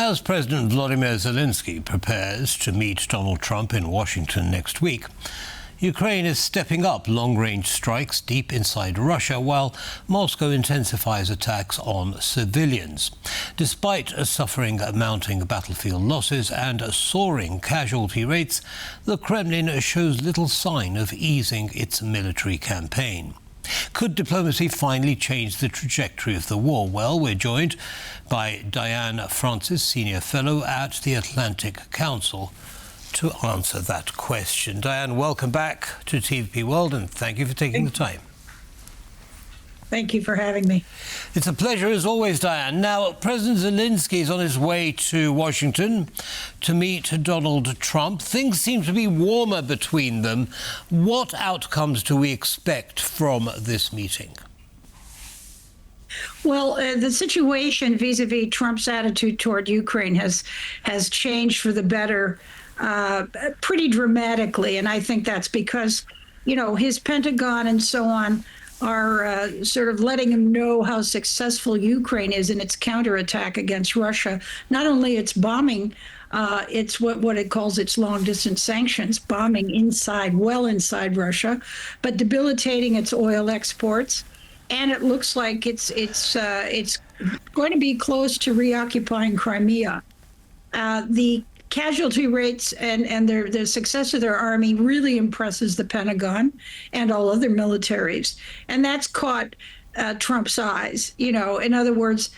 As President Volodymyr Zelensky prepares to meet Donald Trump in Washington next week, Ukraine is stepping up long-range strikes deep inside Russia, while Moscow intensifies attacks on civilians. Despite suffering mounting battlefield losses and soaring casualty rates, the Kremlin shows little sign of easing its military campaign. Could diplomacy finally change the trajectory of the war? Well, we're joined by Diane Francis, Senior Fellow at the Atlantic Council, to answer that question. Diane, welcome back to TVP World, and thank you for taking the time. Thank you for having me. It's a pleasure as always, Diane. Now, President Zelensky is on his way to Washington to meet Donald Trump. Things seem to be warmer between them. What outcomes do we expect from this meeting? Well, the situation vis-a-vis Trump's attitude toward Ukraine has changed for the better pretty dramatically. And I think that's because, his Pentagon and so on are sort of letting him know how successful Ukraine is in its counterattack against Russia. Not only its bombing, it's what it calls its long-distance sanctions, bombing well inside Russia, but debilitating its oil exports. And it looks like it's going to be close to reoccupying Crimea. The casualty rates and the success of their army really impresses the Pentagon and all other militaries. And that's caught Trump's eyes. In other words,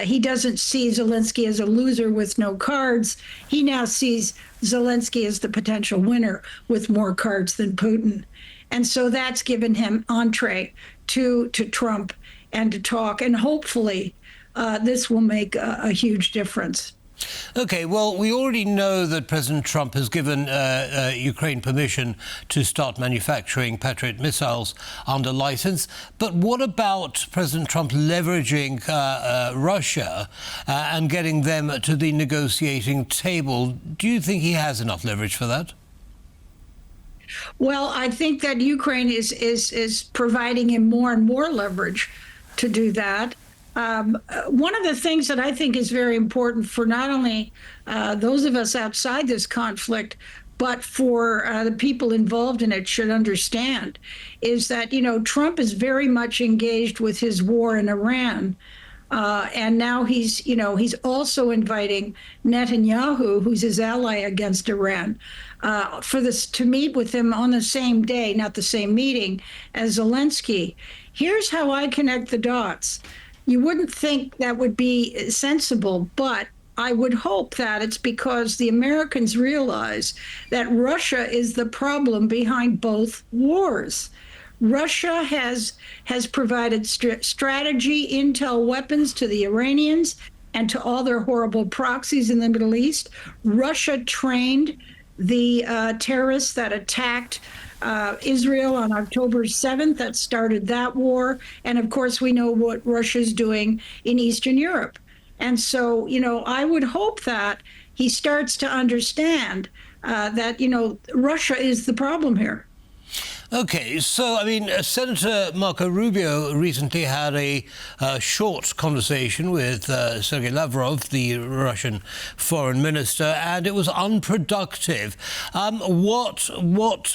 he doesn't see Zelensky as a loser with no cards. He now sees Zelensky as the potential winner with more cards than Putin. And so that's given him entree to Trump and to talk. And hopefully this will make a huge difference. OK, well, we already know that President Trump has given Ukraine permission to start manufacturing Patriot missiles under license. But what about President Trump leveraging Russia and getting them to the negotiating table? Do you think he has enough leverage for that? Well, I think that Ukraine is providing him more and more leverage to do that. One of the things that I think is very important for not only those of us outside this conflict, but for the people involved in it should understand, is that, Trump is very much engaged with his war in Iran. And now he's also inviting Netanyahu, who's his ally against Iran, to meet with him on the same day, not the same meeting, as Zelensky. Here's how I connect the dots. You wouldn't think that would be sensible, but I would hope that it's because the Americans realize that Russia is the problem behind both wars. Russia has provided strategy, intel, weapons to the Iranians and to all their horrible proxies in the Middle East. Russia trained the terrorists that attacked Israel on October 7th, that started that war. And of course, we know what Russia's doing in Eastern Europe. And so, I would hope that he starts to understand that, Russia is the problem here. OK, so, Senator Marco Rubio recently had a short conversation with Sergei Lavrov, the Russian foreign minister, and it was unproductive. What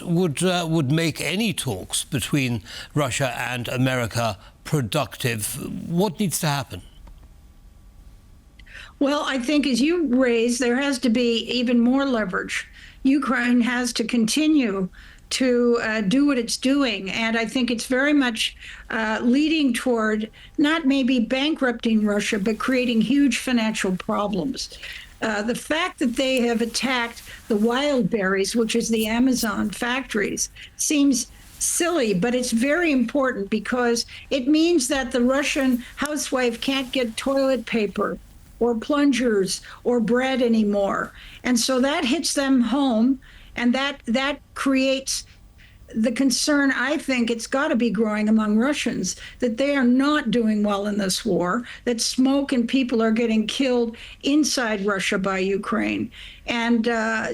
would make any talks between Russia and America productive? What needs to happen? Well, I think, as you raised, there has to be even more leverage. Ukraine has to continue to do what it's doing. And I think it's very much leading toward not maybe bankrupting Russia, but creating huge financial problems. The fact that they have attacked the wild berries, which is the Amazon factories, seems silly, but it's very important because it means that the Russian housewife can't get toilet paper or plungers or bread anymore. And so that hits them home. And that creates the concern, I think it's got to be growing among Russians, that they are not doing well in this war, that smoke and people are getting killed inside Russia by Ukraine. And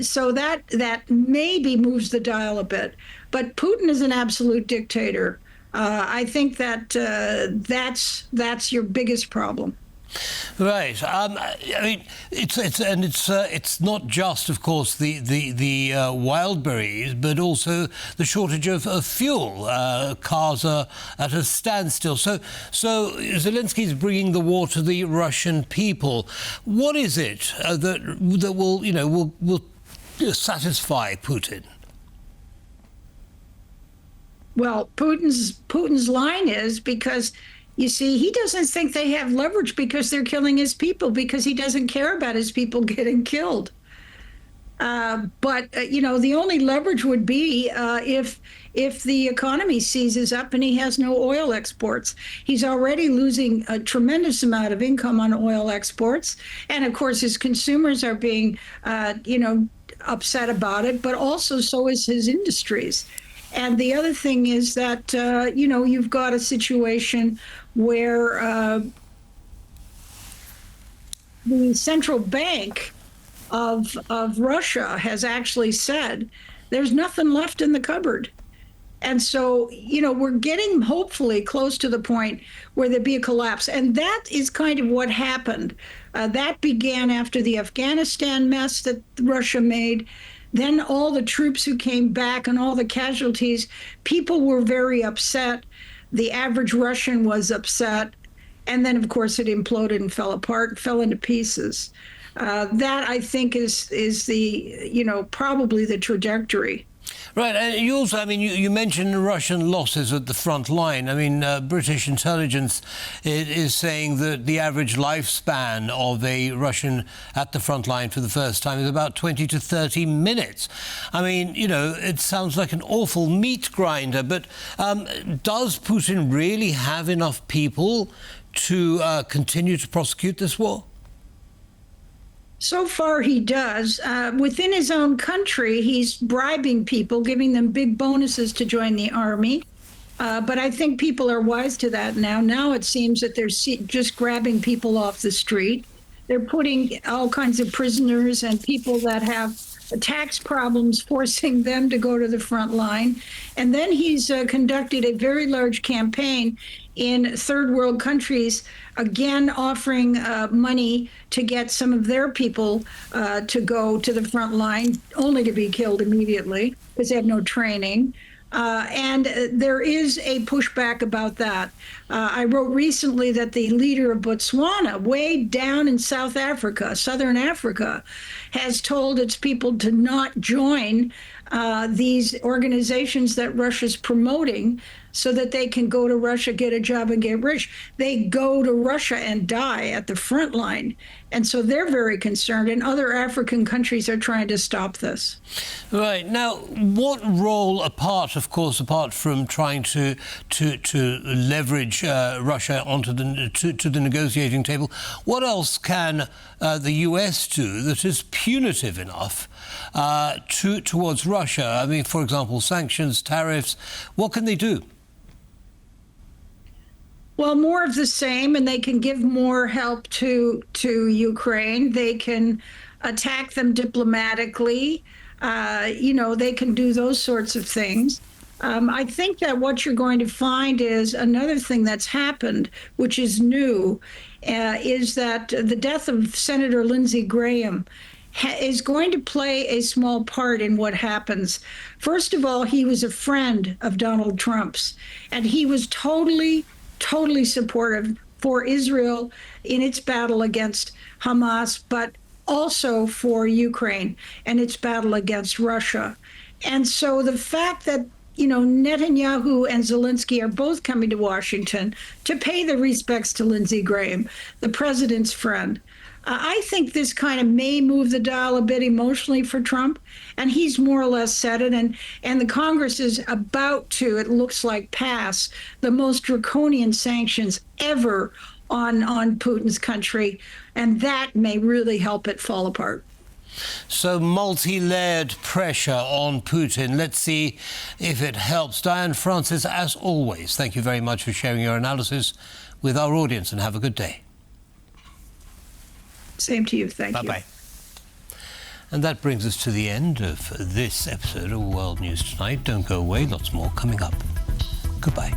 so that maybe moves the dial a bit. But Putin is an absolute dictator. I think that that's your biggest problem. Right. I mean, it's not just, of course, the wild berries, but also the shortage of fuel. Cars are at a standstill. So Zelensky's bringing the war to the Russian people. What is it that will satisfy Putin? Well, Putin's line is because, you see, he doesn't think they have leverage because they're killing his people, because he doesn't care about his people getting killed. But the only leverage would be if the economy seizes up and he has no oil exports. He's already losing a tremendous amount of income on oil exports. And of course, his consumers are being, upset about it, but also so is his industries. And the other thing is that, you've got a situation where the central bank of Russia has actually said there's nothing left in the cupboard. And so, we're getting hopefully close to the point where there'd be a collapse. And that is kind of what happened. That began after the Afghanistan mess that Russia made. Then all the troops who came back and all the casualties, people were very upset. The average Russian was upset. And then, of course, it imploded and fell apart, fell into pieces. That, I think, is the, probably the trajectory. Right, and you also, you mentioned Russian losses at the front line. British intelligence is saying that the average lifespan of a Russian at the front line for the first time is about 20 to 30 minutes. It sounds like an awful meat grinder, but does Putin really have enough people to continue to prosecute this war? So far, he does. Within his own country, he's bribing people, giving them big bonuses to join the army. But I think people are wise to that now. Now it seems that they're just grabbing people off the street. They're putting all kinds of prisoners and people that have tax problems, forcing them to go to the front line. And then he's conducted a very large campaign in third world countries, again offering money to get some of their people to go to the front line, only to be killed immediately because they have no training. And there is a pushback about that. I wrote recently that the leader of Botswana, way down in South Africa, Southern Africa, has told its people to not join these organizations that Russia's promoting so that they can go to Russia, get a job, and get rich. They go to Russia and die at the front line. And so they're very concerned, and other African countries are trying to stop this. Right. Now, what role, apart from trying to leverage Russia onto to the negotiating table, what else can the US do that is punitive enough towards Russia? For example, sanctions, tariffs. What can they do? Well, more of the same, and they can give more help to Ukraine. They can attack them diplomatically. They can do those sorts of things. I think that what you're going to find is another thing that's happened, which is new, is that the death of Senator Lindsey Graham is going to play a small part in what happens. First of all, he was a friend of Donald Trump's, and he was totally supportive for Israel in its battle against Hamas, but also for Ukraine and its battle against Russia. And so the fact that, Netanyahu and Zelensky are both coming to Washington to pay the respects to Lindsey Graham, the president's friend, I think this kind of may move the dial a bit emotionally for Trump, and he's more or less said it. And the Congress is about to, it looks like, pass the most draconian sanctions ever on Putin's country, and that may really help it fall apart. So multi-layered pressure on Putin. Let's see if it helps. Diane Francis, as always, thank you very much for sharing your analysis with our audience, and have a good day. Same to you. Thank you. Bye-bye. And that brings us to the end of this episode of World News Tonight. Don't go away. Lots more coming up. Goodbye.